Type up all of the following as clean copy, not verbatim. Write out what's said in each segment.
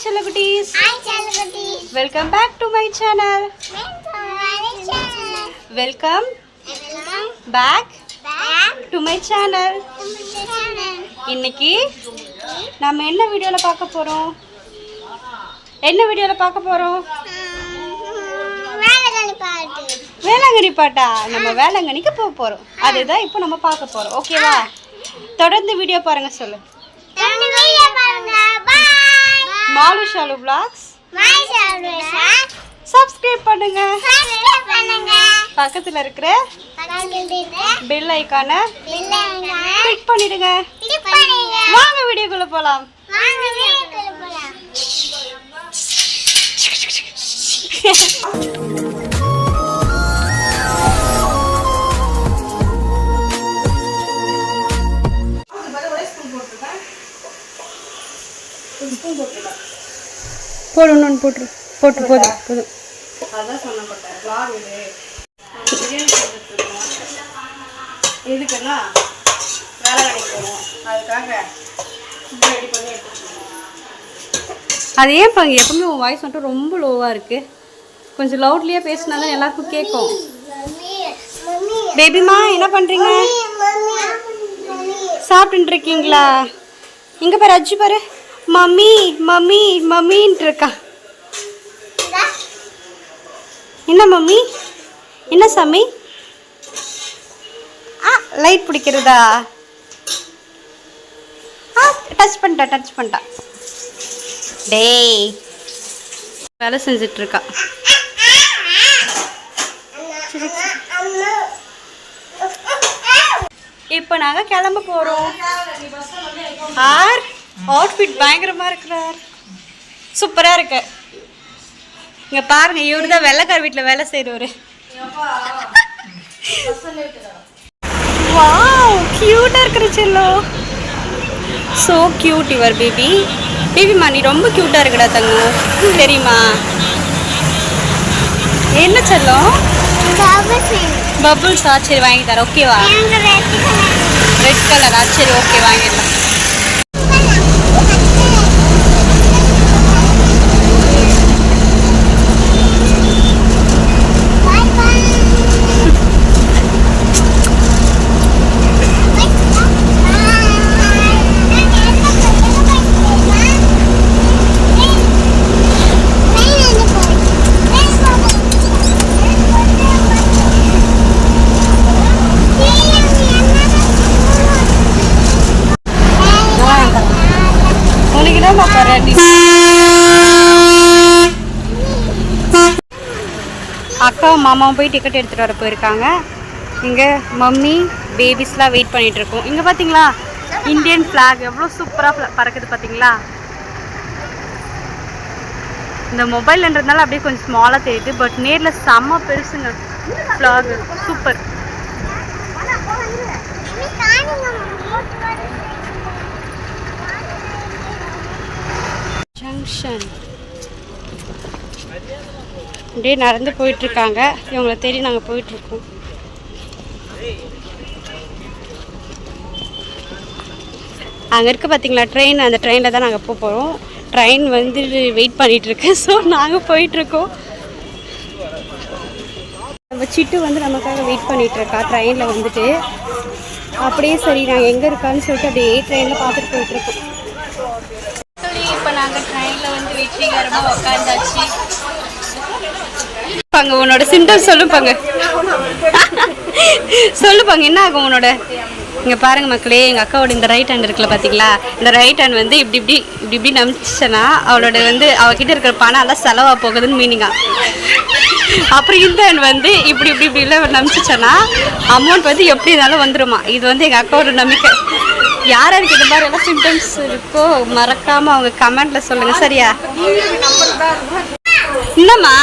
Chalakutis. Hi Chalakutis. Welcome back to my channel. Welcome back to my channel. இன்னைக்கு நாம என்ன வீடியோல பார்க்க போறோம்? வேளாங்கண்ணி பாட்டா. நம்ம வேளாங்கண்ணிக்கு போக போறோம். அதுதான் இப்போ நம்ம பார்க்க போறோம். ஓகேவா? தொடர்ந்து வீடியோ பாருங்க சொல்லு. மாலு ஷாலு vlogs சப்ஸ்கிரைப் பண்ணுங்க. பக்கத்துல இருக்கிற பெல் ஐகானை கிளிக் பண்ணிடுங்க. வாங்க வீடியோக்குள்ள போலாம். போடு இன்னொன்று போட்டு போதும் அதான் சொன்னேன் vlog இது எதுக்குன்னா வேலை கடைக்கு போவோம், அதுக்காக ரெடி பண்ணி எடுத்துக்கணும். அது ஏன் பாங்க எப்பவுமே உன் வாய்ஸ் மட்டும் ரொம்ப லோவாக இருக்குது. கொஞ்சம் லவுட்லியாக பேசினா தான் எல்லாருக்கும் கேட்கும். பேபிமா என்ன பண்ணுறீங்க? சாப்பிட்டுட்டு இருக்கீங்களா? இங்கே பாரு அஜி பாரு, மம்மி மம்மி மம்மின்ட்டு இருக்கா. என்ன மம்மி? என்ன சாமி? லைட் பிடிக்கிறதா? டச் பண்ணிட்டா. டேய் வேலை செஞ்சிட்டு இருக்கா. இப்போ நாங்கள் கிளம்ப போகிறோம். அவுட்ஃபிட் பயங்கரமாக இருக்கிறார், சூப்பராக இருக்கு. இங்கே பாருங்க, இவரு தான் வெள்ளைக்கார வீட்டில் வேலை செய்கிறவர். வாவ் கியூட்டாக இருக்கிற செல்லோ. ஸோ கியூட் யுவர் பேபிமா, நீ ரொம்ப கியூட்டாக இருக்குடா தங்கம், தெரியுமா? என்ன செல்லம்? பபுள்ஸா? சரி வாங்கி தரேன். ஓகேவா? ரெட் கலரா? சரி ஓகே வாங்கிடலாம். அக்காவும் மாமாவும் போய் டிக்கெட் எடுத்துகிட்டு வர போயிருக்காங்க. இங்கே மம்மி பேபிஸ்லாம் வெயிட் பண்ணிகிட்டு இருக்கோம். இங்கே பார்த்தீங்களா இந்தியன் ஃப்ளாக் எவ்வளோ சூப்பராக பறக்குது பார்த்தீங்களா? இந்த மொபைல்ன்றதுனால அப்படியே கொஞ்சம் ஸ்மாலாக தெரியுது, பட் நேரில் செம்ம பெருசுங்க ஃப்ளாக், சூப்பர். ஜங்ஷன் அப்படியே நடந்து போயிட்டுருக்காங்க. இவங்களை தேடி நாங்கள் போயிட்டுருக்கோம். அங்கே இருக்க பார்த்தீங்களா ட்ரெயின், அந்த ட்ரெயினில் தான் நாங்கள் போக போகிறோம். ட்ரெயின் வந்து வெயிட் பண்ணிகிட்ருக்கு. ஸோ நாங்கள் போயிட்டுருக்கோம். நம்ம சிட்டு வந்து நமக்காக வெயிட் பண்ணிகிட்ருக்கா ட்ரெயினில் வந்துட்டு. அப்படியே சரி நாங்கள் எங்கே இருக்கான்னு சொல்லிட்டு அப்படியே ட்ரெயினில் பார்த்துட்டு போயிட்டுருக்கோம். இப்போ நாங்கள் ட்ரெயினில் வந்து வெற்றிகரமாக உட்காந்தாச்சு. பாங்க உன்னோட சிம்டம்ஸ் சொல்லுப்பாங்க. சொல்லுப்பாங்க என்ன ஆகும் உன்னோட? இங்கே பாருங்கள் மக்களே, எங்கள் அக்காவோட இந்த ரைட் ஹேண்ட் இருக்குல்ல பார்த்தீங்களா, இந்த ரைட் ஹேண்ட் வந்து இப்படி நம்பிச்சுன்னா அவளோட வந்து அவகிட்ட இருக்கிற பணம் எல்லாம் செலவாக போகுதுன்னு மீனிங்கா. அப்புறம் இந்த ஹேண்ட் வந்து இப்படிலாம் நம்பிச்சுன்னா அமௌண்ட் வந்து எப்படி இருந்தாலும் வந்துடுமா. இது வந்து எங்கள் அக்காவோட நம்பிக்கை. யாருக்கு இந்த மாதிரி எல்லாம் சிம்டம்ஸ் இருக்கோ மறக்காமல் அவங்க கமெண்ட்டில் சொல்லுங்கள், சரியா? என்னம்மா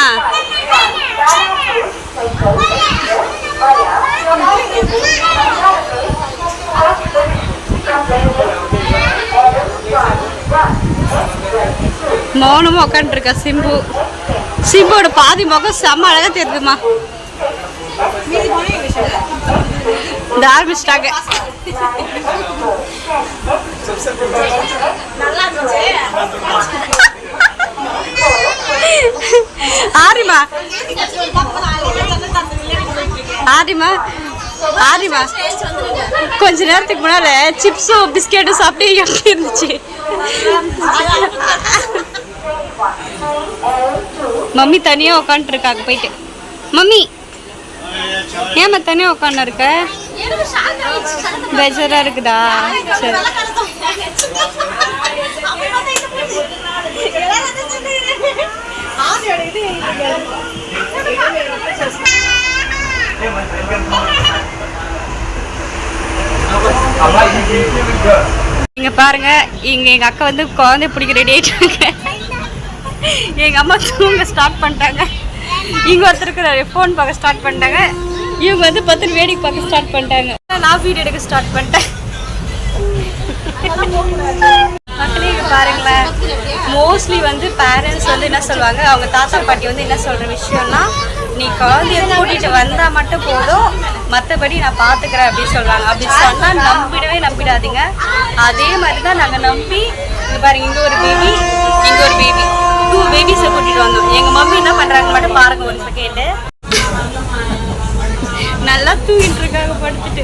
மௌனமா உட்காந்துருக்கா சிம்புவோட பாதி முகம் செம்ம அழகா தெரியுதுமா. இந்த ஆரம்பிச்சிட்டாங்க. ஆரிமா ஆரிமா ஆரிமா கொஞ்ச நேரத்துக்கு முன்னால சிப்ஸும் பிஸ்கெட்டும் சாப்பிட்டு எப்படி இருந்துச்சு? மம்மி தனியா உட்காந்துருக்காங்க போயிட்டு. மம்மி ஏமா தனியா உட்காந்து இருக்க? பெஜரா இருக்குதா? சரி. இங்க பாருங்க, இங்க எங்க அக்கா வந்து குழந்தை பிடிக்க ரெடி ஆயிட்டாங்க. எங்க அம்மா தூங்க ஸ்டார்ட் பண்ணிட்டாங்க. இங்க ஒருத்தருக்கு ஃபோன் பார்க்க ஸ்டார்ட் பண்ணிட்டாங்க. இவங்க வந்து பத்து வேடிக்கை பார்க்க ஸ்டார்ட் பண்ணிட்டாங்க. நான் வீடியோ எடுக்க ஸ்டார்ட் பண்ணிட்டேன். மக்களே இங்க பாருங்களேன், மோஸ்ட்லி வந்து பேரண்ட்ஸ் வந்து என்ன சொல்லுவாங்க, அவங்க தாத்தா பாட்டி வந்து என்ன சொல்ற விஷயம்னா, நீ குழந்தைய கூட்டிட்டு வந்தா மட்டும் போதும், மற்றபடி நான் பார்த்துக்கிறேன் அப்படின்னு சொல்லுவாங்க. அப்படி சொன்னால் நம்பிடாதீங்க. அதே மாதிரி தான் நாங்கள் நம்பி இங்கே பாருங்க, இங்கே ஒரு பேபி, இங்கே ஒரு பேபி, 2 பேபிஸை கூட்டிட்டு வந்தோம். எங்கள் மம்மி என்ன பண்ணுறாங்க மட்டும் பாருங்க ஒரு செகண்ட். நல்லா தூங்கிட்டு இருக்காங்க படுத்துட்டு.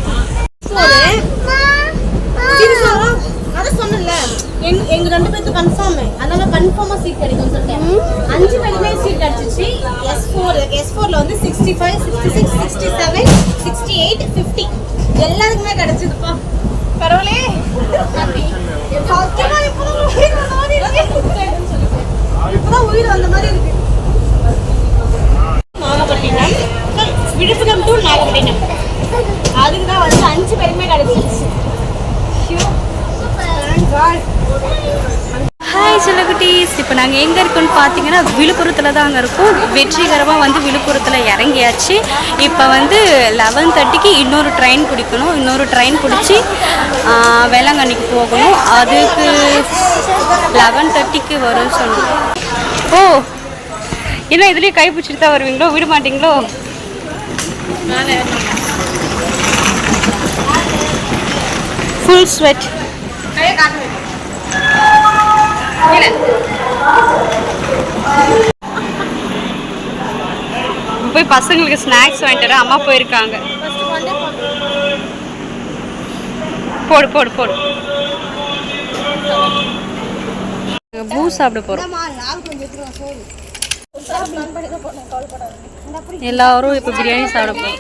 சொன்னல எங்க 2 பேருக்கு கன்ஃபார்ம், அதனால கன்ஃபார்மா சீட் கிடைக்கும்னு சொல்லிட்டேன். 5 பேருமே சீட் கிடைச்சிச்சு. S4ல வந்து 65, 66, 67, 68, 50 எல்லாருக்குமே கிடைச்சதுப்பா. பரவாயில்லே. இப்பதான் உயிர் வந்த மாதிரி இருக்கு. நாகப்பட்டினம், விழுப்புரம் டு நாகப்பட்டினம், அதுக்கு தான் வந்து 5 பேருமே கிடைச்சிருச்சு. ஹாய் செல்லகுட்டீஸ், இப்போ நாங்கள் எங்கே இருக்கோம்னு பார்த்தீங்கன்னா விழுப்புரத்தில் தான் அங்கே இருக்கோம். வெற்றிகரமாக வந்து விழுப்புரத்தில் இறங்கியாச்சு. இப்போ வந்து 11:30க்கு இன்னொரு ட்ரெயின் பிடிக்கணும். இன்னொரு ட்ரெயின் பிடிச்சி வேளாங்கண்ணிக்கு போகணும். அதுக்கு 11:30க்கு வரும்னு சொன்னோம். ஓ, என்ன இதுலேயே கை பிடிச்சிட்டு தான் வருவீங்களோ? விட மாட்டிங்களோ? Full sweat. போய் பசங்களுக்கு ஸ்நாக்ஸ் வாங்கிட்டு வர அம்மா போயிருக்காங்க. போடு போடு போடு. பூ சாப்பிட போறோம். எல்லாரும் இப்ப பிரியாணி சாப்பிட போறோம்.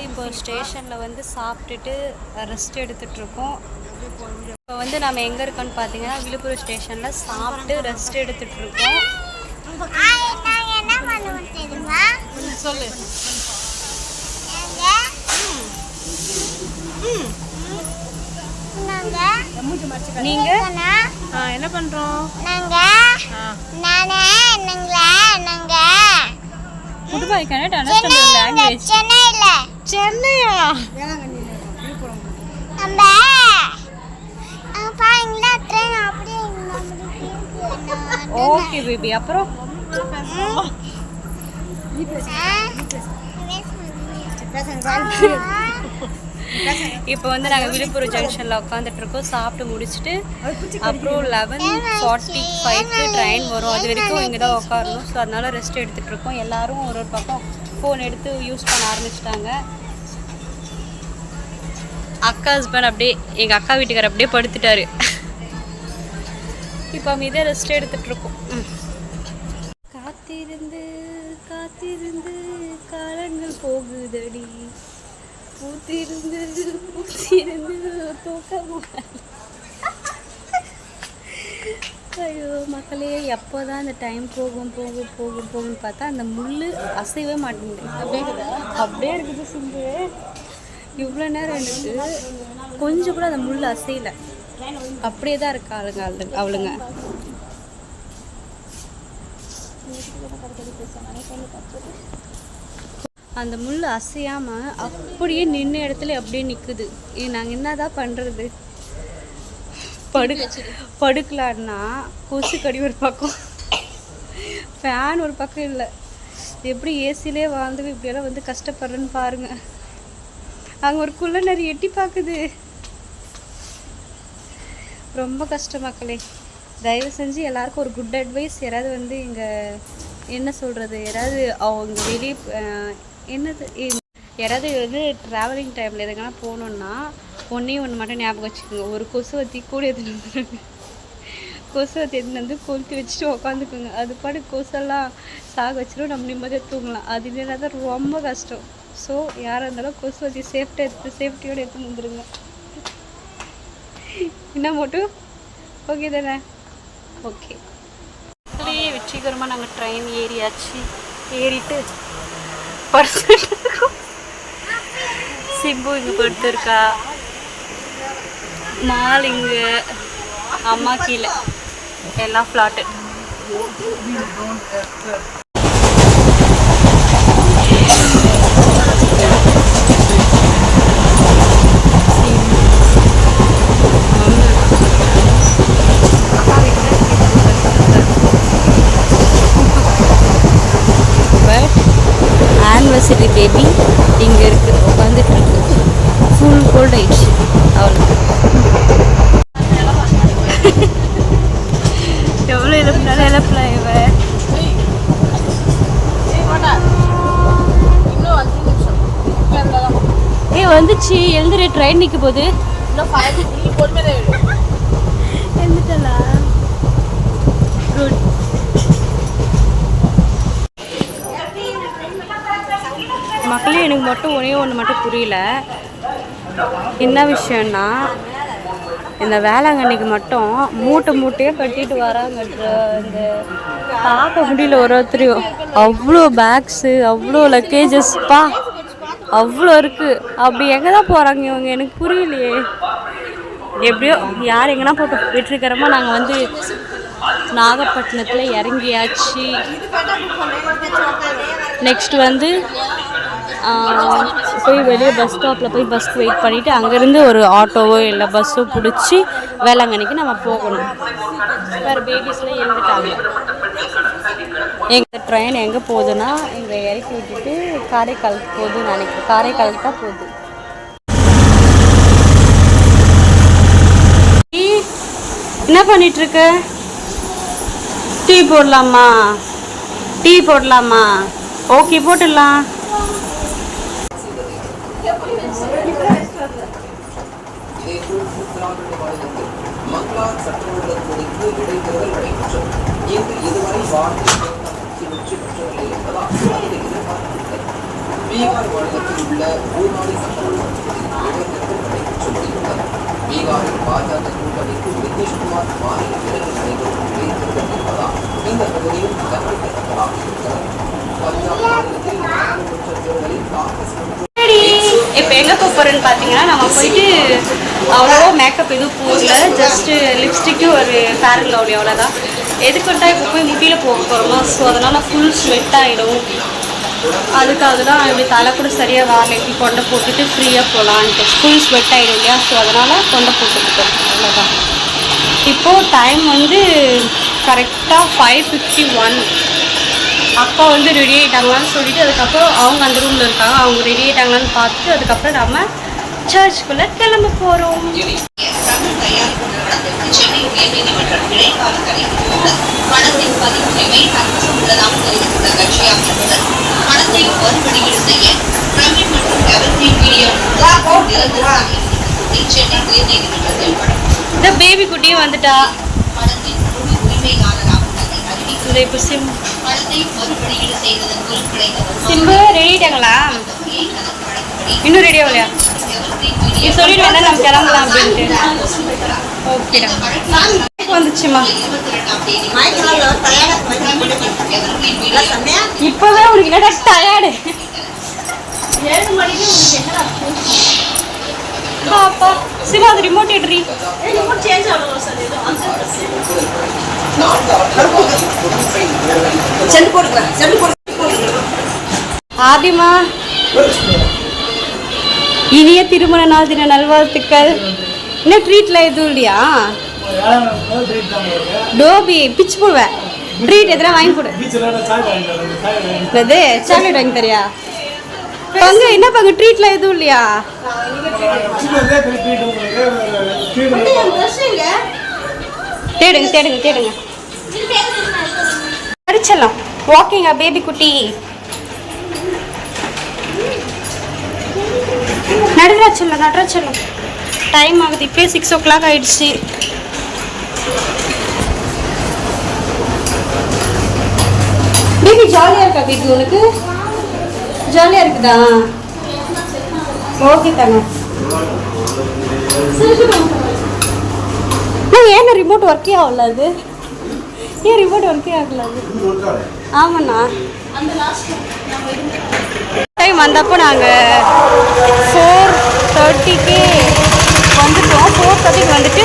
இப்போ ஸ்டேஷனில் வந்து சாப்பிட்டுட்டு ரெஸ்ட் எடுத்துட்டு இருக்கோம். இப்போ வந்து நம்ம எங்கே இருக்கோம்னு பார்த்தீங்கன்னா விழுப்புரம் ஸ்டேஷனில் சாப்பிட்டு ரெஸ்ட் எடுத்துட்டு இருக்கோம். சொல்லு. நீங்க என்ன பண்றோம்? Goodbye, cannot understand your language. Chennaiya. Okay baby, அப்புறம் இப்போ வந்து நாங்கள் விழுப்புரம் ஜங்ஷனில் உட்காந்துட்டு இருக்கோம். சாப்பிட்டு முடிச்சுட்டு அப்புறம் 11:45க்கு ட்ரெயின் வரும். அது வரைக்கும் இங்கே தான் உட்காரணும். ஸோ அதனால ரெஸ்ட் எடுத்துகிட்டு இருக்கோம். எல்லோரும் ஒரு பக்கம் ஃபோன் எடுத்து யூஸ் பண்ண ஆரம்பிச்சிட்டாங்க. அக்கா ஹஸ்பண்ட் அப்படியே, எங்கள் அக்கா வீட்டுக்கார் அப்படியே படுத்துட்டாரு. இப்போ அமைதியாக ரெஸ்ட் எடுத்துகிட்டு இருக்கோம். காத்திருந்து காத்திருந்து காலங்கள் போகுதடி, பூத்திருந்து தூக்க முடியாது. ஐயோ மக்களே, எப்போ தான் அந்த டைம் போகும் போகும் போகும் போகும்னு பார்த்தா அந்த முள் அசைவே மாட்டேங்குது. அப்படியே இருக்குது சிந்து. இவ்வளோ நேரம் எனக்கு கொஞ்சம் கூட அந்த முள் அசையலை. அப்படியே தான் இருக்கு அவளுங்க. அந்த முள் அசையாமல் அப்படியே நின்ன இடத்துல அப்படியே நிற்குது. நாங்கள் என்னதான் பண்ணுறது? படுக்கலான்னா கொசு கடி ஒரு பக்கம், ஃபேன் ஒரு பக்கம் இல்லை. எப்படி ஏசிலே வாழ்ந்து இப்படியெல்லாம் வந்து கஷ்டப்படுறேன்னு பாருங்க. அங்கே ஒரு குள்ள நரி எட்டி பார்க்குது. ரொம்ப கஷ்டம் மக்களே. தயவு செஞ்சு எல்லாருக்கும் ஒரு குட் அட்வைஸ். யாராவது வந்து இங்கே என்ன சொல்கிறது, யாராவது அவங்க வெளியே என்னது யாராவது வந்து ட்ராவலிங் டைமில் எதுக்கான போகணுன்னா ஒன்று மட்டும் ஞாபகம் வச்சுக்கோங்க. ஒரு கொசுவத்தி கூட எடுத்துகிட்டு வந்துடுங்க. கொசுவத்தி எடுத்துகிட்டு வந்து கொளுத்தி வச்சுட்டு உட்காந்துக்குங்க. அது பாட்டு கொசெல்லாம் சாக வச்சிடும், நம்ம நிம்மதியாக தூங்கலாம். அது இல்லைன்னா தான் ரொம்ப கஷ்டம். ஸோ யாராக இருந்தாலும் கொசுவத்தி சேஃப்டியோடு எடுத்து வந்துடுங்க. என்ன மட்டும் ஓகே தானே? ஓகே, வெற்றிகரமாக நாங்கள் ட்ரெயின் ஏறியாச்சு. ஏறிட்டு படுத்துட்டு இருக்கோம். சிம்பு இங்கே படுத்துருக்கா, மால் இங்கே, அம்மா கீழே, எல்லாம் ஃப்ளாட்டு. ஆனிவர்சரி பேபி இங்கே இருக்குது, உட்காந்துட்டு இருக்கு. ஃபுல் கோல்ட் ஆயிடுச்சு அவளுக்கு. எவ்வளோ இழப்புனாலும் இழப்பலாம் இவ. வந்துச்சு எழுந்துரு, ட்ரெயின் நிற்க போகுது. எழுந்துட்டலா? குட். மக்களே எனக்கு மட்டும் ஒன்று மட்டும் புரியல. என்ன விஷயம்னா, இந்த வேளாங்கண்ணிக்கு மட்டும் மூட்டையாக கட்டிட்டு வராங்க. இந்த பார்க்க முடியல ஒருத்தரையும். அவ்வளோ பேக்ஸு, அவ்வளோ லக்கேஜஸ்ப்பா, அவ்வளோ இருக்குது. அப்படி எங்கே தான் போகிறாங்க இவங்க, எனக்கு புரியலையே. எப்படியோ யார் எங்கன்னா போட்டோம். வெற்றிகரமாக நாங்கள் வந்து நாகப்பட்டினத்தில் இறங்கியாச்சு. நெக்ஸ்ட் வந்து போய் வெளியே பஸ் ஸ்டாப்பில் போய் பஸ்க்கு வெயிட் பண்ணிவிட்டு அங்கேருந்து ஒரு ஆட்டோவோ இல்லை பஸ்ஸோ பிடிச்சி வேளாங்கண்ணிக்கு நம்ம போகணும். வேறு பேபிஸ்லாம் எழுந்துட்டாங்க. எங்கள் ட்ரெயின் எங்கே போகுதுன்னா எங்களை இறக்கி விட்டுட்டு காரைக்காலுக்கு போகுதுன்னு நினைக்கிறேன். காரைக்காலுக்கு தான் போகுது. என்ன பண்ணிகிட்ருக்க? டீ போடலாமா? டீ போடலாமா? ஓகே போட்டுடலாம். பீகார் மாநிலத்தில் உள்ள ஊர்நாடு பீகாரில் பாஜக கூட்டணிக்கு நிதிஷ்குமார் மாநில தேர்தல் நடைபெறும் இடைத்தேர்தல் என்பதால் இந்த பகுதியில் கவனிக்கத்தக்கதாக இருக்கிறது. பஞ்சாப் மாநிலத்தில் நாடாளுமன்ற தேர்தலில் காங்கிரஸ் இப்போ எங்கே போகிறேன்னு பார்த்தீங்கன்னா, நம்ம போயிட்டு அவ்வளோ மேக்கப் எதுவும் போடல, ஜஸ்ட்டு லிப்ஸ்டிக்கு ஒரு ஃபேர் அண்ட் லவ்லி, அவ்வளோதான். எதுக்குட்டா இப்போ போய் முட்டியில் போக போகிறோமா, ஸோ அதனால் ஃபுல் ஸ்வெட் ஆகிடும். அதுக்காக தான் இப்படி தலை கூட சரியாக வாரலைக்கு கொண்டை போட்டுட்டு ஃப்ரீயாக போகலான்ட்டு. ஃபுல் ஸ்வெட் ஆகிடும் இல்லையா, ஸோ அதனால் கொண்டை போட்டுக்கிட்டோம், அவ்வளோதான். இப்போது டைம் வந்து கரெக்டாக 5:51. அப்பா வந்து ரெடி ஆகிட்டாங்களான்னு சொல்லிட்டு அதுக்கப்புறம் அவங்க அந்த ரூமில் இருக்காங்க. அவங்க ரெடி ஆகிட்டாங்களான்னு பார்த்துட்டு அதுக்கப்புறம் நம்ம சர்ச்சுக்குள்ளே கிளம்ப போகிறோம். சென்னை உயர்நீதிமன்றம் இடைக்கால தடை பணத்தின் பதிவுரிமை தன்வசம் உள்ளதாக தெரிவித்துள்ள கட்சியாக இருந்தது. பணத்தை மறுவெளியீடு செய்ய பிரமிட் மற்றும் எவர்கிரீன் மீடியா சென்னை உயர்நீதிமன்றத்தில் இந்த பேபி குட்டியும் வந்துட்டா. பணத்தின் முழு உரிமையாளராக அறிவித்துள்ள இப்போ பணத்தை மறுவெளியீடு செய்ததன் பொருட்களை சிம்பு ரெடிட்டாங்களா? இன்னும் ரெடி ஆகலையா? நீ சொல்லிட்டு வந்தா நம்ம கிளம்பலாம் அப்படின்ட்டு. ஓகேடா, வந்துச்சுமா. இப்போதான் உனக்கு என்னடா டயர்டு? 7 மணிக்கு உனக்கு என்னடா பாப்பா? சிவா அது ரிமோட் எடுறி. ரிமோட் சேஞ்ச் ஆகணும் சார். சென்ட் போடுங்க, சென்ட் போடுங்க. ஆதிமா, இனிய திருமண நாள் தின நல்வாழ்த்துக்கள். இன்னும் ட்ரீட்ல எதுவும் இல்லையா? டோபி பிச்சு போடுவேன். ட்ரீட் எதனா வாங்கி கொடு. இது சாக்லேட் வாங்கி தரியா? பங்கு என்ன பங்கு ட்ரீட்லாம் எதுவும் இல்லையா? தேடுங்க தேடுங்க தேடுங்க. அடிச்சலாம். வாக்கிங்கா பேபி குட்டி. நடராச்சலம் நடராச்சலம். டைம் ஆகுது, இப்போ 6 o'clock ஆயிடுச்சு. பேபி ஜாலியாக இருக்கா? பேபி உனக்கு ஜாலியாக இருக்குதா? ஓகே தாங்க. ஏன்னா ரிமோட் ஒர்க்கே ஆகல. அது ஏன் ரிமோட் ஒர்க்கே ஆகல? அது ஆமாண்ணா. டைம் வந்தப்போ நாங்கள் 4:30க்கு வந்துட்டோம். 4:30க்கு வந்துட்டு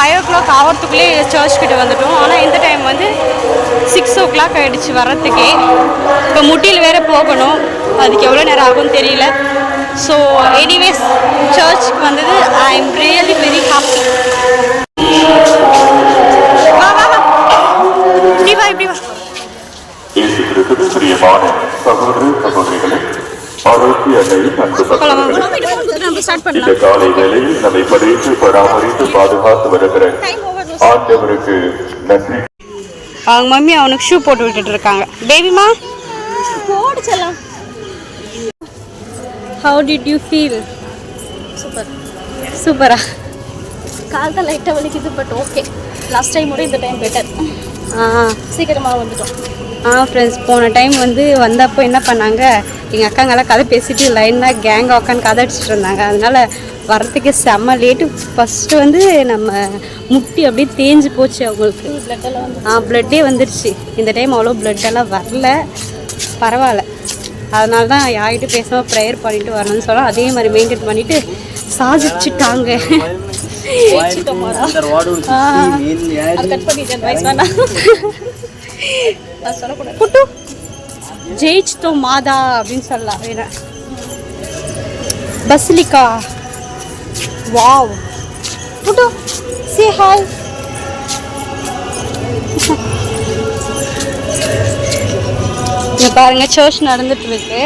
5 o'clock ஆகிறதுக்குள்ளே சர்ச் கிட்ட வந்துட்டோம். ஆனால் இந்த டைம் வந்து 6 o'clock ஆகிடுச்சு வர்றதுக்கே. இப்போ முட்டியில் வேறு போகணும், அதுக்கு எவ்வளோ நேரம் ஆகும்னு தெரியல. ஸோ எனிவேஸ் சர்ச்சுக்கு வந்தது I am really very happy. வா வா வா, இப்படி வா இப்படி வா. காலை வேளையில் நம்மை படைத்து பராமரித்து பாதுகாத்து வருகிற ஆண்டவருக்கு நன்றி. அவங்க மம்மி அவனுக்கு ஷூ போட்டு விட்டுட்டு இருக்காங்க. பேபிமா போடு செல்லம். How did you feel? Super. சூப்பரா? கால் தான் லைட்டாக வலிக்குது, பட் ஓகே. லாஸ்ட் டைம் கூட இந்த டைம் பெட்டர். சீக்கிரமாக வந்துட்டோம். ஃப்ரெண்ட்ஸ், போன டைம் வந்து வந்தப்போ என்ன பண்ணாங்க, எங்கள் அக்காங்கெல்லாம் கதை பேசிட்டு லைனாக கேங்காக உட்காந்து கதை அடிச்சிட்டு இருந்தாங்க. அதனால் வரத்துக்கு செம்ம லேட்டு. ஃபஸ்ட்டு வந்து நம்ம முட்டி அப்படியே தேஞ்சு போச்சு அவங்களுக்கு. ப்ளட்டே வந்துடுச்சு. இந்த டைம் அவ்வளோ ப்ளட்டெல்லாம் வரல, பரவாயில்ல. அதனால தான் யார்கிட்ட பேசாமல் ப்ரேயர் பண்ணிட்டு வரணும்னு சொன்னால் அதே மாதிரி மெயின்டைன் பண்ணிவிட்டு சாதிச்சுட்டாங்க. புட்டு ஜெயிச்சிட்டோம் மாதா அப்படின்னு சொல்லலாம். வேற பசிலிக்கா. வாவ். புட்டு சே ஹாய். இங்க பாருங்க, சர்ச் நடந்துட்டு இருக்கு.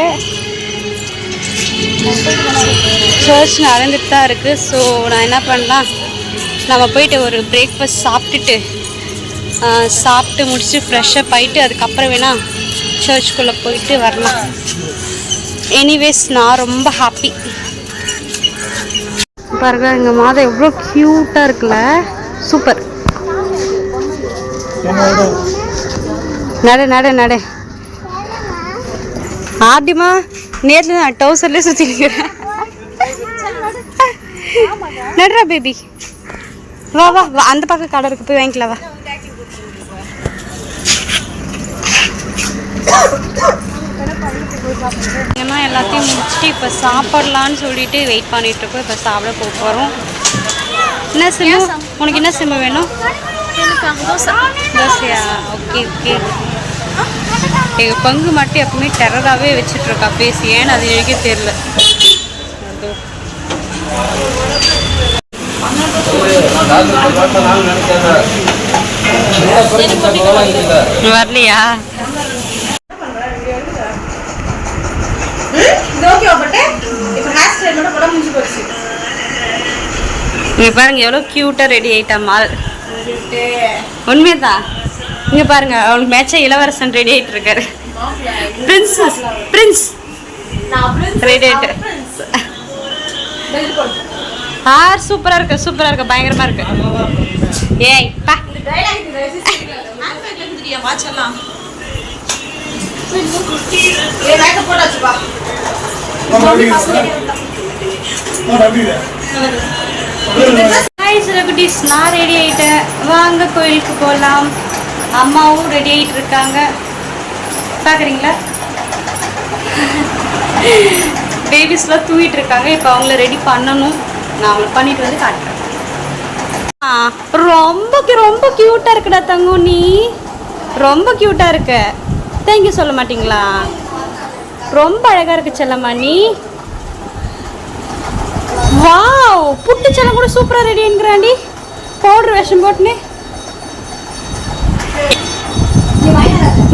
சர்ச் நடந்துட்டு தான் இருக்கு. ஸோ நான் என்ன பண்ணலாம், நம்ம போயிட்டு ஒரு பிரேக்ஃபாஸ்ட் சாப்பிட்டு முடிச்சுட்டு ஃப்ரெஷ்ஷப் ஆகிட்டு அதுக்கப்புறம் வேணால் சர்ச்சுக்குள்ளே போயிட்டு வரலாம். எனிவேஸ் நான் ரொம்ப ஹாப்பி. பாருங்க, எங்கள் மாதம் எவ்வளோ க்யூட்டாக இருக்குல்ல. சூப்பர். நட நட நட. ஆடிமா நேரில் நான் டவுசர்லேயே சுற்றிருக்கிறேன். நடுறா பேபி. வா வா வா, அந்த பக்கம் கடை இருக்கு, போய் வாங்கிக்கலாம் வா. ஏன்னா எல்லாத்தையும் முடிச்சுட்டு இப்போ சாப்பிட்லான்னு சொல்லிட்டு வெயிட் பண்ணிட்டு இருக்கோம். இப்போ சாப்பிட போகிறோம். என்ன சிம்மு உனக்கு? என்ன சிம்மு வேணும்? தோசையா? Okay okay. எங்கள் பங்கு மட்டும் எப்பவுமே டெரராகவே வச்சுட்ருக்கா பேசி. ஏன்னு அது எனக்கே தெரியல. வரலையா? இங்க பாருங்க எவ்வளோ க்யூட்டாக ரெடி ஆயிட்டா மால். உண்மையதான். இங்க பாருங்க, அவளுக்கு மேட்சா இளவரசன் ரெடி ஆயிட்டு இருக்காரு. பிரின்ஸ் ரெடி ஆயிட்டு. சூப்பரா இருக்கு, பயங்கரமா இருக்கு. ஏய் பா. நான் ரெடி ஆயிட்டேன். வாங்க கோயிலுக்கு போகலாம். அம்மாவும் ரெடி ஆயிட்டு இருக்காங்க, பாக்குறீங்களா? பேபிஸ்லாம் தூங்கிட்டு இருக்காங்க. இப்போ அவங்கள ரெடி பண்ணணும். நான் அவங்கள பண்ணிட்டு வந்து காட்டுறேன். ரொம்ப கியூட்டா இருக்குடா தங்கம். நீ ரொம்ப கியூட்டா இருக்க. தேங்க்யூ சொல்ல மாட்டீங்களா? ரொம்ப அழகா இருக்கு செல்லம்மா நீ. வாவ், புட்டு செல்லம் கூட சூப்பரா ரெடி என்கிறாண்டி. பவுடர் வேஷம் போட்டுனே.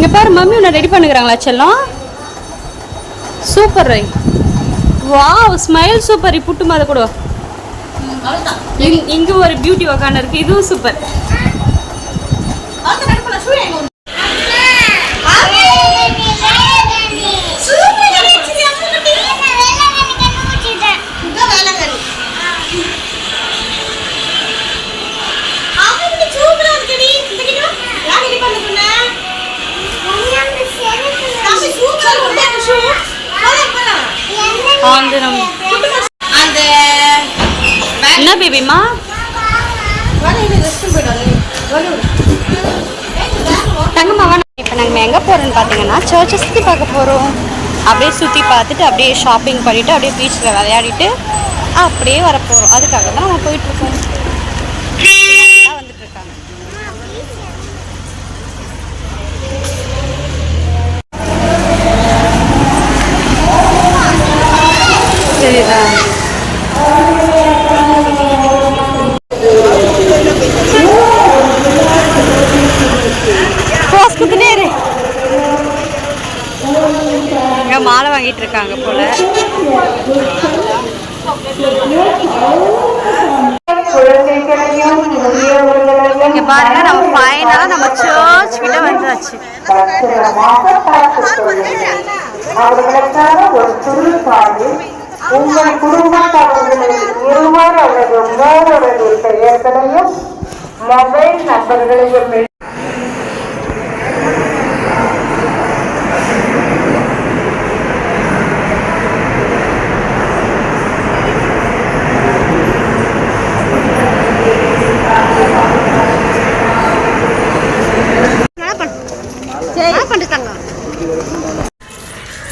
இங்கே பாரு மம்மி உன்னை ரெடி பண்ணுகிறாங்களா செல்லம். சூப்பர் ரை. Wow smile super. புட்டு மாதிரி கூட இங்கே ஒரு பியூட்டி உக்கான இருக்கு. இதுவும் சூப்பர். என்ன பேபிமா தங்கம்மா வேணாம். இப்போ நாங்கள் எங்கே போகிறோன்னு பார்த்தீங்கன்னா சர்ச்சை சுற்றி பார்க்க போகிறோம். அப்படியே சுற்றி பார்த்துட்டு அப்படியே ஷாப்பிங் பண்ணிவிட்டு அப்படியே பீச்சில் விளையாடிட்டு அப்படியே வர போகிறோம். அதுக்காக தான் நம்ம போயிட்டுருக்கோம். வந்துட்டு இருக்காங்க. சரிதா மாலை வாங்கிட்டு இருக்காங்க போல. இங்க பாருங்க நம்ம ஃபைனலா நம்ம சர்ச் கிட்ட வந்தாச்சு. அவர்களுக்கான ஒரு சுருக்காடு உங்கள் குடும்பத்தவர்களில் இருவர் அல்லது மூவரது பெயர்களையும் மொபைல் நம்பர்களையும்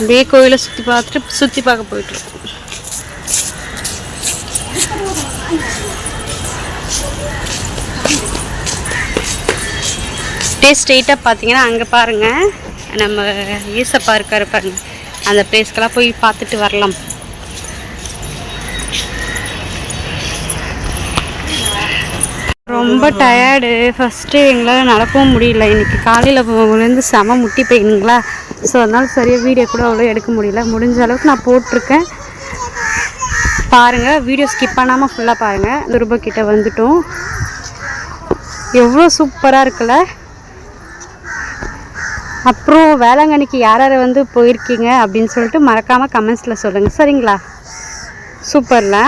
அப்படியே கோயிலை சுற்றி பார்த்துட்டு சுற்றி பார்க்க போயிட்டுருக்கோம். அப்படியே ஸ்ட்ரெயிட்டாக பார்த்தீங்கன்னா அங்கே பாருங்கள் நம்ம ஈசப்பா இருக்காரு பாருங்க. அந்த பிளேஸ்க்கெல்லாம் போய் பார்த்துட்டு வரலாம். ரொம்ப டயர்டு. ஃபஸ்ட்டு எங்களால் நடக்கவும் முடியல. இன்றைக்கி காலையில் போகும்போது செம முட்டி போயினுங்களா. ஸோ அதனால் சரியாக வீடியோ கூட அவ்வளோ எடுக்க முடியல. முடிஞ்ச அளவுக்கு நான் போட்டிருக்கேன் பாருங்கள். வீடியோ ஸ்கிப் பண்ணாமல் ஃபுல்லாக பாருங்கள். துருபக்கிட்ட வந்துட்டோம். எவ்வளோ சூப்பராக இருக்குல்ல. அப்புறம் வேளாங்கண்ணிக்கு யார் யார் வந்து போயிருக்கீங்க அப்படின்னு சொல்லிட்டு மறக்காமல் கமெண்ட்ஸில் சொல்லுங்கள் சரிங்களா. சூப்பரில்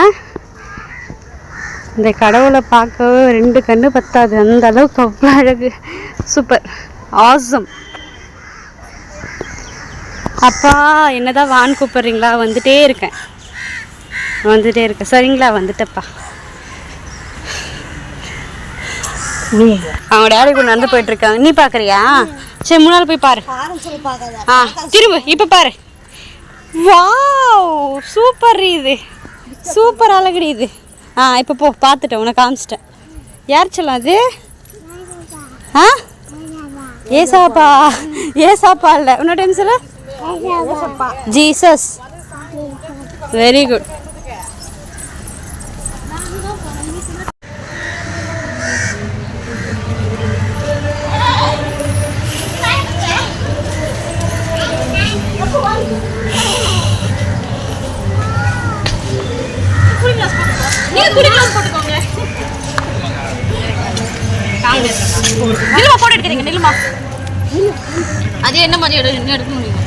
இந்த கடவுளை பார்க்கவே 2 கண்ணு பத்தாது. அந்த அளவுக்கு அவ்வளோ அழகு. Super awesome. அப்பா என்னதான் வான் கூப்பிட்றீங்களா? வந்துட்டே இருக்கேன் சரிங்களா. வந்துட்டப்பா. அவங்க டேடி கூட நடந்து போயிட்டு இருக்காங்க. நீ பார்க்குறியா? சரி முன்னால் போய் பாரு. திரும்ப இப்போ பாரு. Wow super. இது சூப்பர் அழகுடி இது. இப்போ போ பார்த்துட்டேன். உனக்கு காமிச்சிட்டேன். யார் சொல்லலாம் அது? ஏசாப்பா இல்லை. இன்னொரு டைம் சொல்ல. ஜீசஸ். Very good. நில்லுமா போட்டோ எடுக்கிறீங்க. நில்லுமா அது என்ன மாதிரி எடுக்க முடியும்?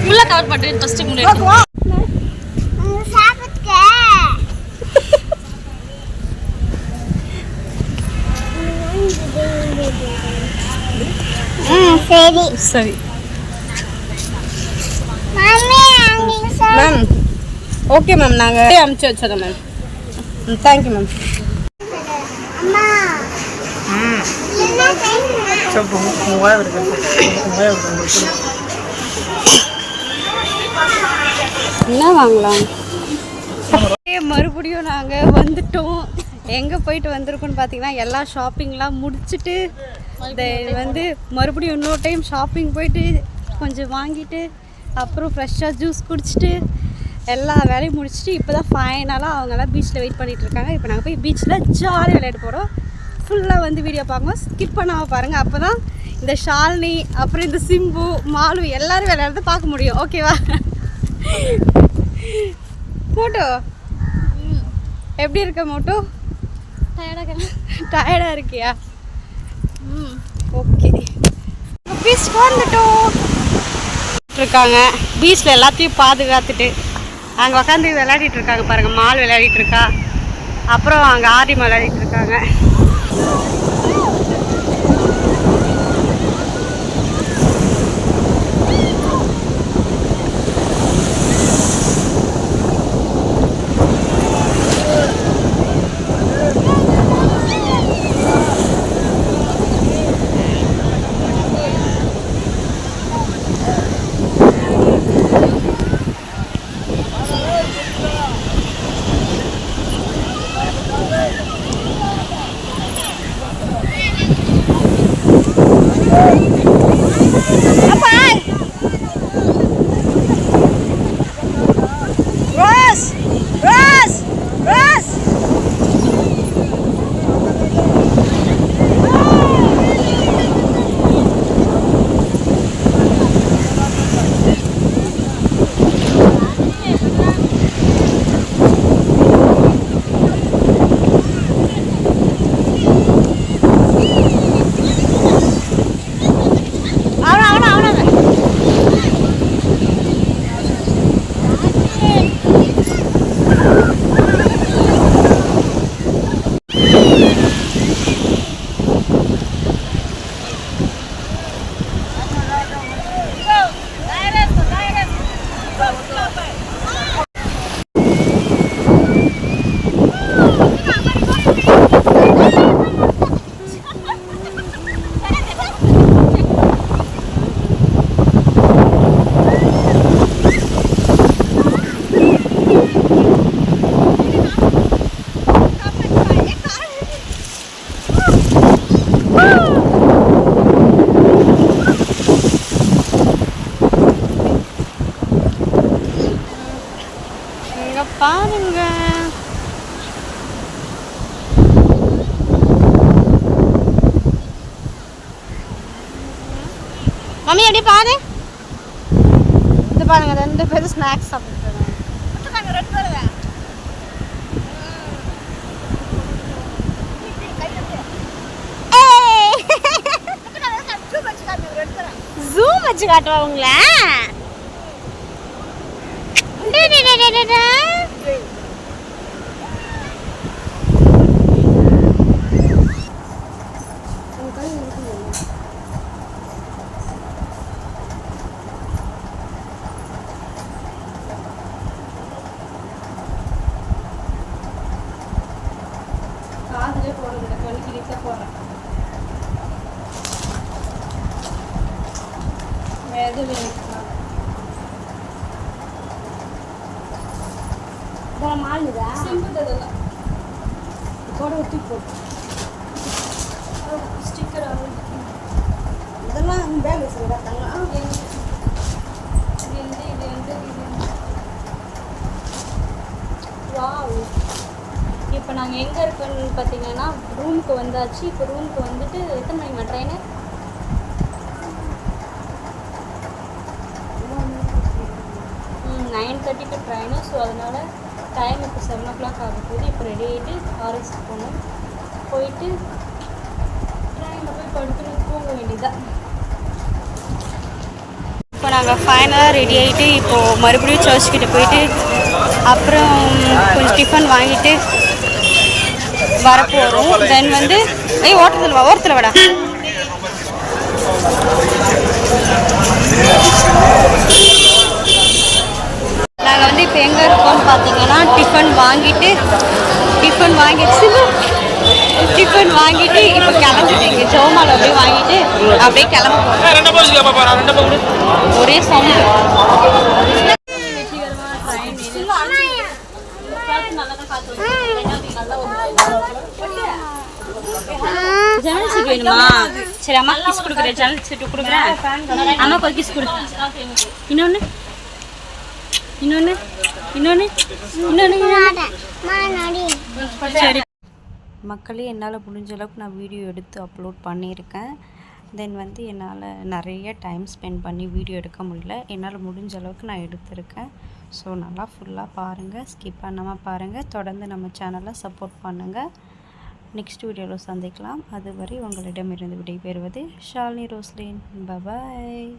ஃபுல்லாக கவர் பண்ணுறேன். ஃபஸ்ட்டு முன்னாடி சரி சரி மேம். Okay ma'am. நாங்கள் அனுப்பிச்சி வச்சிடறோம் மேம். Thank you ma'am. என்ன வாங்கலாம்? மறுபடியும் நாங்கள் வந்துட்டோம். எங்கே போயிட்டு வந்திருக்கோன்னு பார்த்தீங்கன்னா எல்லா ஷாப்பிங்லாம் முடிச்சுட்டு வந்து மறுபடியும் இன்னொரு டைம் ஷாப்பிங் போயிட்டு கொஞ்சம் வாங்கிட்டு அப்புறம் ஃப்ரெஷ்ஷாக ஜூஸ் குடிச்சிட்டு எல்லா வேலையும் முடிச்சுட்டு இப்போ தான் ஃபைனலாக அவங்கெல்லாம் பீச்சில் வெயிட் பண்ணிகிட்ருக்காங்க. இப்போ நாங்கள் போய் பீச்சில் ஜாலியாக விளையாட போகிறோம். ஃபுல்லாக வந்து வீடியோ பார்க்கும்போது ஸ்கிப் பண்ணாமல் பாருங்கள். அப்போ தான் இந்த ஷாலினி அப்புறம் இந்த சிம்பு மாலு எல்லாரும் விளையாடுறத பார்க்க முடியும். ஓகேவா? மோட்டோ எப்படி இருக்க மோட்டோ? டயர்டாக இருக்கியா? ஓகே. பீச்சுக்கு வந்துட்டோம் இருக்காங்க. பீச்சில் எல்லாத்தையும் பாதுகாத்துட்டு அங்கே உட்காந்து விளையாடிட்டு இருக்காங்க பாருங்கள். மால் விளையாடிட்டு இருக்கா. அப்புறம் அங்கே ஆடி விளையாடிட்டு இருக்காங்க. பாருங்க மம்மி அப்படியே பாரு. இது பாருங்க 2 பேரும் ஸ்நாக்ஸ் சாப்பிட்டுருக்காங்க. ஜூம் வச்சு காட்டுவா உங்களா? காதுல போடுங்க, கழுக்கிட்ட போடுறேன். வேது வேணுமா? இதெல்லாம் மாலுதா? சிம்பிள் இதெல்லாம். போட ஊற்றி போட்டு. ஸ்டிக்கர் இதெல்லாம் பேக் வச்சுருக்காங்க. வாவ். இப்போ நாங்கள் எங்கே இருக்கோன்னு பார்த்தீங்கன்னா ரூமுக்கு வந்தாச்சு. இப்போ ரூமுக்கு வந்துட்டு எத்தனை மணிமா ட்ரெயினு? 9:30க்கு ட்ரெயினு. ஸோ அதனால் டைம் இப்போ 7 o'clock ஆக போகுது. இப்போ ரெடி ஆகிட்டு ஆர்எஸ்க்கு போகணும். போயிட்டு ட்ரெயினில் போய் படுத்துட்டு தூங்க வேண்டியதான். இப்போ நாங்கள் ஃபைனலாக ரெடி ஆகிட்டு இப்போது மறுபடியும் சர்ச்சுக்கிட்ட போயிட்டு அப்புறம் கொஞ்சம் டிஃபன் வாங்கிட்டு வரப்போகிறோம். தென் வந்து ஓரத்தில் வாடா. நாங்கள் வந்து இப்போ எங்கே இருக்கோம்னு பார்த்தீங்கன்னா டிஃபன் வாங்கிட்டு இப்போ கிளம்பிட்டு ஜோமாவில் அப்படியே வாங்கிட்டு அப்படியே கிளம்ப போகிறோம். ஒரே சவுண்டு. ஜன்னல் சீட் வேணுமா? சரி அம்மா கிஸ் கொடுக்குறேன். ஜன்னல் சீட்டு கொடுக்குறேன். அம்மாக்கு ஒரு கிஸ் கொடு. இன்னொன்று சரி மக்களே, என்னால் முடிஞ்ச அளவுக்கு நான் வீடியோ எடுத்து அப்லோட் பண்ணியிருக்கேன். தென் வந்து என்னால் நிறைய டைம் ஸ்பெண்ட் பண்ணி வீடியோ எடுக்க முடியல. என்னால் முடிஞ்ச அளவுக்கு நான் எடுத்திருக்கேன். ஸோ நல்லா ஃபுல்லாக பாருங்கள், ஸ்கிப் பண்ணாமல் பாருங்கள். தொடர்ந்து நம்ம சேனலை சப்போர்ட் பண்ணுங்கள். நெக்ஸ்ட் வீடியோவில் சந்திக்கலாம். அதுவரை உங்களிடமிருந்து விடைபெறுவது ஷாலினி ரோஸ்லின். பபாய்.